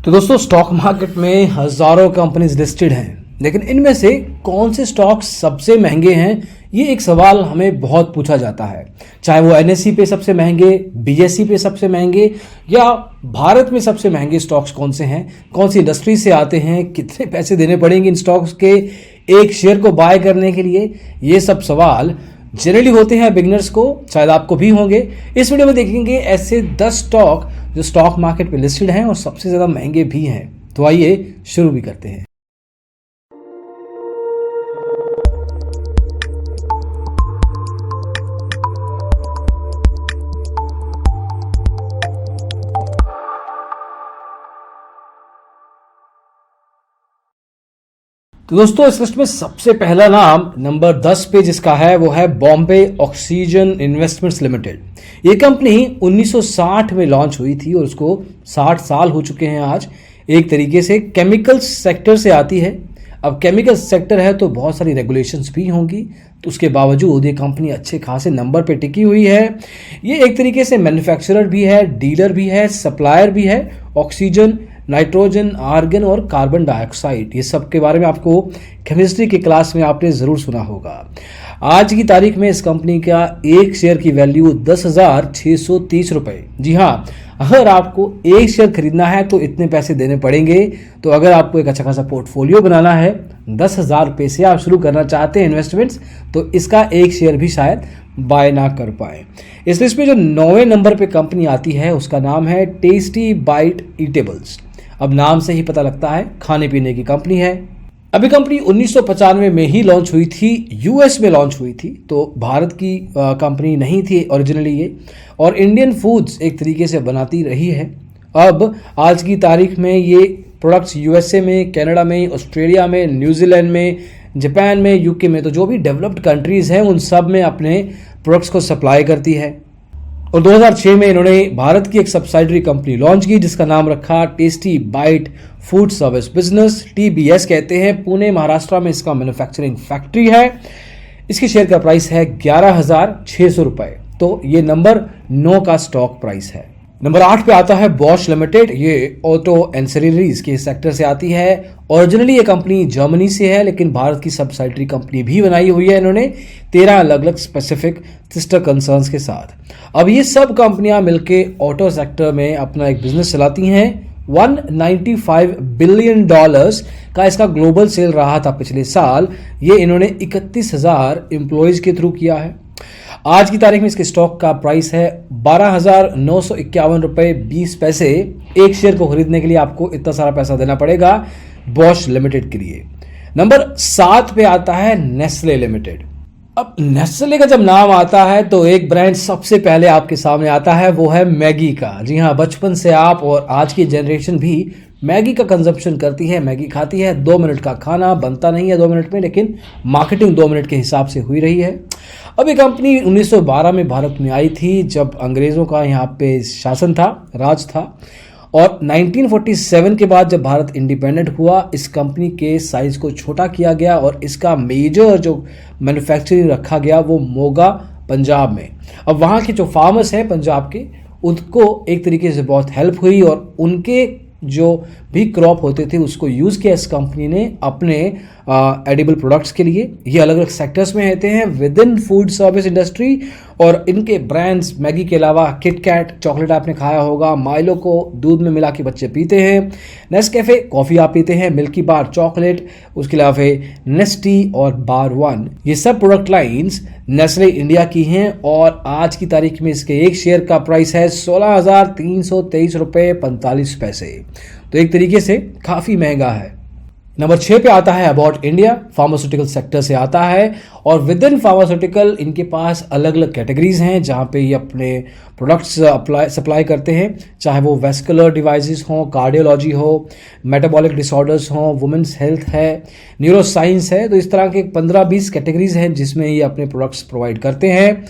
तो दोस्तों stock market में हजारों कंपनीज लिस्टेड हैं, लेकिन इनमें से कौन से स्टॉक्स सबसे महंगे हैं, ये एक सवाल हमें बहुत पूछा जाता है। चाहे वो एनएसई पे सबसे महंगे, बीएसई पे सबसे महंगे, या भारत में सबसे महंगे स्टॉक्स कौन से हैं, कौन सी इंडस्ट्री से आते हैं, कितने पैसे देने पड़ेंगे इन स्टॉक्स के एक शेयर को बाय करने के लिए, ये सब सवाल जनरली होते हैं बिगिनर्स को, शायद आपको भी होंगे। इस वीडियो में देखेंगे ऐसे 10 स्टॉक जो स्टॉक मार्केट पे लिस्टेड हैं और सबसे ज़्यादा महंगे भी हैं। तो आइए शुरू भी करते हैं। तो दोस्तों इस लिस्ट में सबसे पहला नाम नंबर 10 पे जिसका है वो है बॉम्बे ऑक्सीजन इन्वेस्टमेंट्स लिमिटेड। ये कंपनी 1960 में लॉन्च हुई थी और उसको 60 साल हो चुके हैं आज। एक तरीके से केमिकल सेक्टर से आती है। अब केमिकल सेक्टर है तो बहुत सारी रेगुलेशंस भी होंगी, तो उसके बावजूद ये कंपनी अच्छे खासे नंबर पे टिकी हुई है। ये एक तरीके से मैन्युफैक्चरर भी है, डीलर भी है, सप्लायर भी है। ऑक्सीजन, नाइट्रोजन, आर्गन और कार्बन डाइऑक्साइड, ये सब के बारे में आपको केमिस्ट्री की क्लास में आपने ज़रूर सुना होगा। आज की तारीख में इस कंपनी का एक शेयर की वैल्यू 10,630 रुपये। जी हाँ, अगर आपको एक शेयर खरीदना है तो इतने पैसे देने पड़ेंगे। तो अगर आपको एक अच्छा खासा पोर्टफोलियो बनाना है, 10,000 रुपये से आप शुरू करना चाहते हैं इन्वेस्टमेंट्स, तो इसका एक शेयर भी शायद बाय ना कर पाए। इस लिस्ट में जो 9वें नंबर पे कंपनी आती है उसका नाम है टेस्टी बाइट ईटेबल्स। अब नाम से ही पता लगता है खाने पीने की कंपनी है। अभी कंपनी 1995 में ही लॉन्च हुई थी, यूएस में लॉन्च हुई थी, तो भारत की कंपनी नहीं थी ओरिजिनली ये, और इंडियन फूड्स एक तरीके से बनाती रही है। अब आज की तारीख में ये प्रोडक्ट्स यूएसए में, कनाडा में, ऑस्ट्रेलिया में, न्यूजीलैंड में, जापान में, यूके में, तो जो भी डेवलप्ड कंट्रीज हैं उन सब में अपने प्रोडक्ट्स को सप्लाई करती है। और 2006 में इन्होंने भारत की एक सब्सिडरी कंपनी लॉन्च की जिसका नाम रखा Tasty Bite Food Service Business, TBS कहते हैं। पुणे महाराष्ट्र में इसका मैन्युफैक्चरिंग फैक्ट्री है। इसके शेयर का प्राइस है 11,600 रुपये। तो ये नंबर 9 का स्टॉक प्राइस है। नंबर 8 पे आता है बॉश लिमिटेड। ये ऑटो एंसेसरीज के सेक्टर से आती है। ओरिजिनली ये कंपनी जर्मनी से है, लेकिन भारत की सब्सिडरी कंपनी भी बनाई हुई है इन्होंने 13 अलग अलग स्पेसिफिक सिस्टर कंसर्न्स के साथ। अब ये सब कंपनियां मिलके ऑटो सेक्टर में अपना एक बिजनेस चलाती हैं। $195 बिलियन का इसका ग्लोबल सेल रहा था पिछले साल। ये इन्होंने 31,000 एम्प्लॉयज के थ्रू किया है। आज की तारीख में इसके स्टॉक का प्राइस है 12,951 रुपये 20 पैसे। एक शेयर को खरीदने के लिए आपको इतना सारा पैसा देना पड़ेगा बॉश लिमिटेड के लिए। नंबर 7 पे आता है नेस्ले लिमिटेड। अब नेस्ले का जब नाम आता है तो एक ब्रांड सबसे पहले आपके सामने आता है, वो है मैगी का। जी हाँ, बचपन से आप और आज की जनरेशन भी मैगी का कंजप्शन करती है, मैगी खाती है। 2 मिनट का खाना बनता नहीं है 2 मिनट में, लेकिन मार्केटिंग 2 मिनट के हिसाब से हुई रही है। अब ये कंपनी 1912 में भारत में आई थी जब अंग्रेज़ों का यहाँ पे शासन था, राज था। और 1947 के बाद जब भारत इंडिपेंडेंट हुआ, इस कंपनी के साइज को छोटा किया गया और इसका मेजर जो मैन्युफैक्चरिंग रखा गया वो मोगा, पंजाब में। अब वहाँ के जो फार्मर्स हैं पंजाब के, उनको एक तरीके से बहुत हेल्प हुई और उनके जो भी क्रॉप होते थे उसको यूज़ किया इस कंपनी ने अपने एडिबल प्रोडक्ट्स के लिए। ये अलग अलग सेक्टर्स में रहते हैं with in food service industry. और इनके ब्रांड्स मैगी के अलावा किटकैट चॉकलेट आपने खाया होगा, माइलो को दूध में मिला के बच्चे पीते हैं, नेस्कैफे कॉफ़ी आप पीते हैं, मिल्की बार चॉकलेट, उसके अलावा नेस्टी और बार वन, ये सब प्रोडक्ट लाइंस नेस्ले इंडिया की हैं। और आज की तारीख में इसके एक शेयर का प्राइस है 16,323 रुपये 45 पैसे। तो एक तरीके से काफ़ी महंगा है। नंबर 6 पे आता है अबाउट इंडिया। फार्मास्यूटिकल सेक्टर से आता है और विद इन फार्मास्यूटिकल इनके पास अलग अलग कैटेगरीज हैं जहाँ पे ये अपने प्रोडक्ट्स सप्लाई करते हैं, चाहे वो वेस्कुलर डिवाइसेस हों, कार्डियोलॉजी हो, मेटाबॉलिक डिसऑर्डर्स हों, वुमेन्स हेल्थ है, न्यूरो साइंस है। तो इस तरह के 15-20 कैटेगरीज हैं जिसमें ये अपने प्रोडक्ट्स प्रोवाइड करते हैं।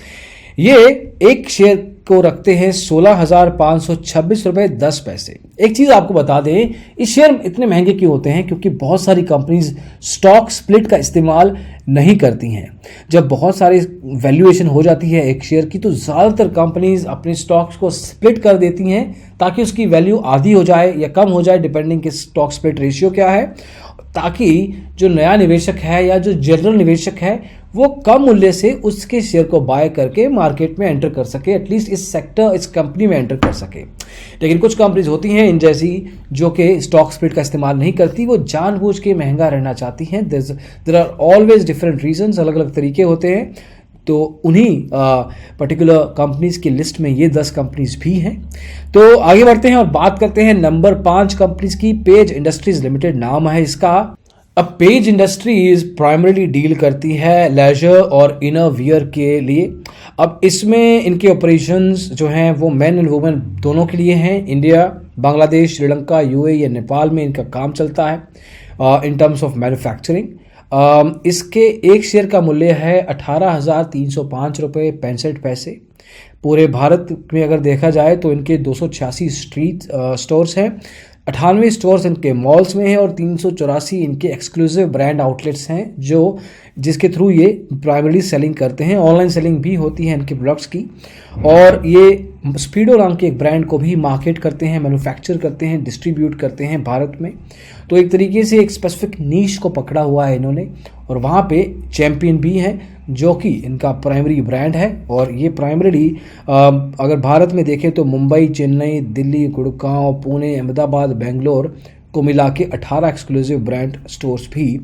ये एक शेयर को रखते हैं 16,526 रुपए 10 पैसे। एक चीज आपको बता दें, इस शेयर इतने महंगे क्यों होते हैं? क्योंकि बहुत सारी कंपनीज स्टॉक स्प्लिट का इस्तेमाल नहीं करती हैं। जब बहुत सारी वैल्यूएशन हो जाती है एक शेयर की, तो ज़्यादातर कंपनीज अपने स्टॉक्स को स्प्लिट कर देती हैं ताकि उसकी वैल्यू आधी हो जाए या कम हो जाए, डिपेंडिंग कि स्टॉक स्प्लिट रेशियो क्या है, ताकि जो नया निवेशक है या जो जनरल निवेशक है वो कम मूल्य से उसके शेयर को बाय करके मार्केट में एंटर कर सके, एटलीस्ट इस सेक्टर, इस कंपनी में एंटर कर सके। लेकिन कुछ कंपनीज होती हैं इन जैसी जो कि स्टॉक स्प्लिट का इस्तेमाल नहीं करती, वो जानबूझ के महंगा रहना चाहती हैं। There are always different reasons, अलग अलग तरीके होते हैं। तो उन्हीं पर्टिकुलर कंपनीज की लिस्ट में ये 10 कंपनीज भी हैं। तो आगे बढ़ते हैं और बात करते हैं नंबर 5 कंपनीज की। पेज इंडस्ट्रीज लिमिटेड नाम है इसका। अब पेज इंडस्ट्रीज प्राइमरीली डील करती है लेजर और इनर वियर के लिए। अब इसमें इनके ऑपरेशंस जो हैं वो मेन एंड वुमेन दोनों के लिए हैं। इंडिया, बांग्लादेश, श्रीलंका, यूएई या नेपाल में इनका काम चलता है इन टर्म्स ऑफ मैन्युफैक्चरिंग। इसके एक शेयर का मूल्य है 18,305 रुपये 65 पैसे। पूरे भारत में अगर देखा जाए तो इनके 286 स्ट्रीट स्टोर्स हैं, 98 स्टोर्स इनके मॉल्स में हैं और 384 इनके एक्सक्लूसिव ब्रांड आउटलेट्स हैं जो जिसके थ्रू ये प्राइमरी सेलिंग करते हैं। ऑनलाइन सेलिंग भी होती है इनके प्रोडक्ट्स की, और ये स्पीडो नाम के एक ब्रांड को भी मार्केट करते हैं, मैन्युफैक्चर करते हैं, डिस्ट्रीब्यूट करते हैं भारत में। तो एक तरीके से एक स्पेसिफिक नीश को पकड़ा हुआ है इन्होंने, और वहाँ पे चैम्पियन भी है जो कि इनका प्राइमरी ब्रांड है। और ये प्राइमरीली अगर भारत में देखें तो मुंबई, चेन्नई, दिल्ली, गुड़गांव, पुणे, अहमदाबाद, बेंगलोर को मिला के 18 एक्सक्लूसिव ब्रांड स्टोर्स भी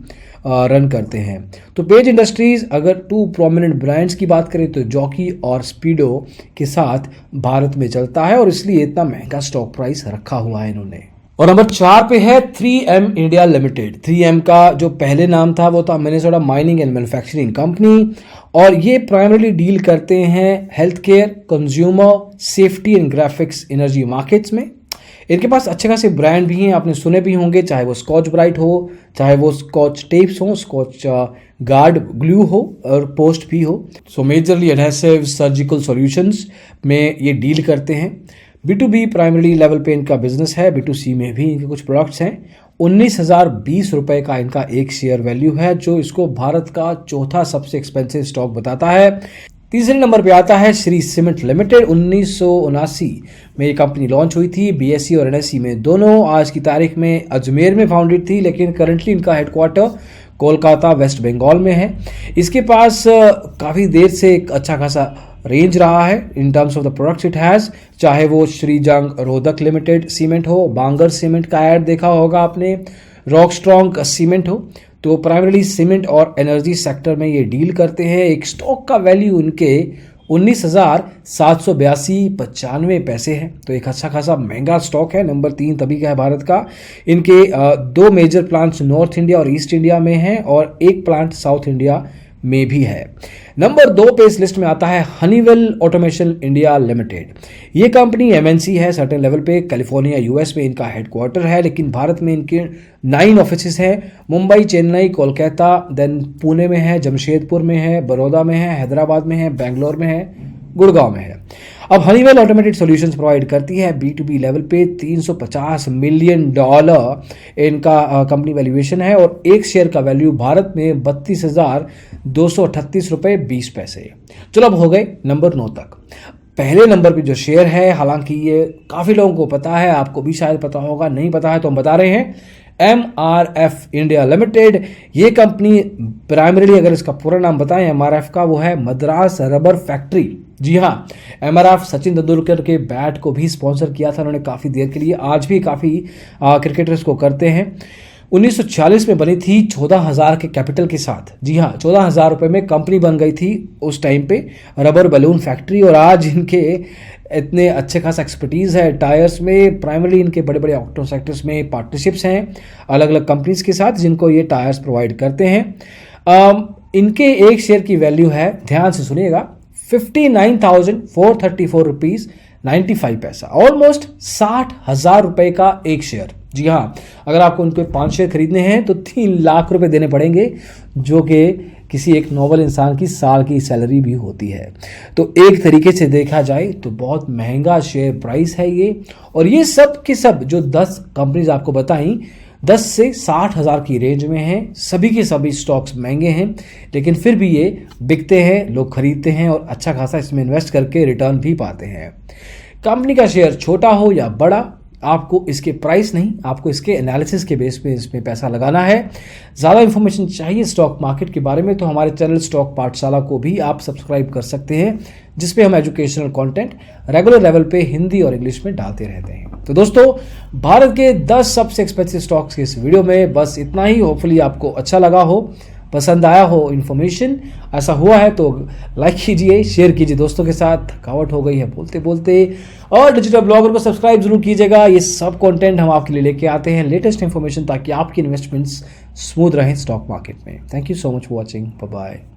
रन करते हैं। तो पेज इंडस्ट्रीज अगर 2 प्रोमिनेंट ब्रांड्स की बात करें तो जॉकी और स्पीडो के साथ भारत में चलता है, और इसलिए इतना महंगा स्टॉक प्राइस रखा हुआ है इन्होंने। और नंबर 4 पे है 3M इंडिया लिमिटेड। 3M का जो पहले नाम था वो था Minnesota mining and manufacturing company, और ये प्राइमरीली डील करते हैं health care, consumer safety and graphics energy markets में। इनके पास अच्छे खासे ब्रांड भी हैं, आपने सुने भी होंगे, चाहे वो स्कॉच ब्राइट हो, चाहे वो स्कॉच टेप्स हो, स्कॉच गार्ड ग्लू हो और पोस्ट भी हो। सो मेजरली एडहेसिव सर्जिकल सॉल्यूशंस में ये डील करते हैं। B2B प्राइमरी लेवल पे इनका बिजनेस है, B2C में भी इनके कुछ प्रोडक्ट्स हैं। 19,020 रुपए का इनका एक शेयर वैल्यू है, जो इसको भारत का चौथा सबसे एक्सपेंसिव स्टॉक बताता है। तीसरे नंबर पे आता है श्री सीमेंट लिमिटेड। 1979 में ये कंपनी लॉन्च हुई थी, BSE और NSE में दोनों। आज की तारीख में अजमेर में फाउंडेड थी, लेकिन करंटली इनका हेडक्वार्टर कोलकाता, वेस्ट बंगाल में है। इसके पास काफ़ी देर से एक अच्छा खासा रेंज रहा है in terms of the products it has, चाहे वो श्रीजंग रोहतक लिमिटेड सीमेंट हो, बांगर सीमेंट का ऐड देखा होगा आपने, रॉक स्ट्रॉन्ग सीमेंट हो। तो प्राइमरीली सीमेंट और एनर्जी सेक्टर में ये डील करते हैं। एक स्टॉक का वैल्यू इनके 19,782.95 पैसे है, तो एक अच्छा खासा महंगा स्टॉक है। नंबर 3 तभी का है भारत का। इनके 2 मेजर प्लांट्स नॉर्थ इंडिया और ईस्ट इंडिया में हैं, और एक प्लांट साउथ इंडिया में भी है। नंबर 2 पे इस लिस्ट में आता है हनीवेल ऑटोमेशन इंडिया लिमिटेड। ये कंपनी MNC है सर्टेन लेवल पे, कैलिफोर्निया US में इनका हेडक्वार्टर है, लेकिन भारत में इनके 9 ऑफिसेस हैं। मुंबई, चेन्नई, कोलकाता, देन पुणे में है, जमशेदपुर में है, बड़ौदा में है, हैदराबाद में है, बेंगलोर में है, गुड़गांव में है। अब हनीवेल ऑटोमेटेड सॉल्यूशंस प्रोवाइड करती है B2B लेवल पे। $350 मिलियन इनका कंपनी वैल्यूएशन है, और एक शेयर का वैल्यू भारत में 32,238 रुपये 20 पैसे। चलो अब हो गए नंबर 9 तक। पहले नंबर पे जो शेयर है, हालांकि ये काफ़ी लोगों को पता है, आपको भी शायद पता होगा, नहीं पता है तो हम बता रहे हैं, MRF इंडिया लिमिटेड। ये कंपनी प्राइमरीली अगर इसका पूरा नाम बताएं MRF का, वो है मद्रास रबर फैक्ट्री। जी हाँ, MRF सचिन तेंदुलकर के बैट को भी स्पॉन्सर किया था उन्होंने काफ़ी देर के लिए, आज भी काफ़ी क्रिकेटर्स को करते हैं। 1940 में बनी थी 14,000 के कैपिटल के साथ। जी हाँ, 14,000 रुपये में कंपनी बन गई थी उस टाइम पे, रबर बैलून फैक्ट्री। और आज इनके इतने अच्छे खासा एक्सपर्टीज़ है टायर्स में। प्राइमरी इनके बड़े बड़े ऑटो सेक्टर्स में पार्टनरशिप्स हैं अलग अलग कंपनीज के साथ, जिनको ये टायर्स प्रोवाइड करते हैं। इनके एक शेयर की वैल्यू है, ध्यान से सुनिएगा, 59,434 रुपीज़ 95 पैसा, ऑलमोस्ट 60,000 रुपये का एक शेयर। जी हाँ, अगर आपको उन पे 5 शेयर खरीदने हैं तो 3 लाख रुपए देने पड़ेंगे, जो कि किसी एक नॉर्मल इंसान की साल की सैलरी भी होती है। तो एक तरीके से देखा जाए तो बहुत महंगा शेयर प्राइस है ये। और ये सब के सब जो 10 कंपनीज आपको बताई 10 से 60,000 की रेंज में हैं। सभी के सभी स्टॉक्स महंगे हैं, लेकिन फिर भी ये बिकते हैं, लोग खरीदते हैं और अच्छा खासा इसमें इन्वेस्ट करके रिटर्न भी पाते हैं। कंपनी का शेयर छोटा हो या बड़ा, आपको इसके प्राइस नहीं, आपको इसके एनालिसिस के बेस पे इसमें पैसा लगाना है। ज़्यादा इन्फॉर्मेशन चाहिए स्टॉक मार्केट के बारे में तो हमारे चैनल स्टॉक पाठशाला को भी आप सब्सक्राइब कर सकते हैं, जिसपे हम एजुकेशनल कंटेंट रेगुलर लेवल पे हिंदी और इंग्लिश में डालते रहते हैं। तो दोस्तों, भारत के 10 सबसे एक्सपेंसिव स्टॉक्स के इस वीडियो में बस इतना ही। होपफुली आपको अच्छा लगा हो, पसंद आया हो इन्फॉर्मेशन। ऐसा हुआ है तो लाइक कीजिए, शेयर कीजिए दोस्तों के साथ। थकावट हो गई है बोलते बोलते। और डिजिटल ब्लॉगर को सब्सक्राइब जरूर कीजिएगा। ये सब कंटेंट हम आपके लिए लेके आते हैं, लेटेस्ट इन्फॉर्मेशन, ताकि आपकी इन्वेस्टमेंट्स स्मूथ रहें स्टॉक मार्केट में। Thank you so much for watching. Bye bye.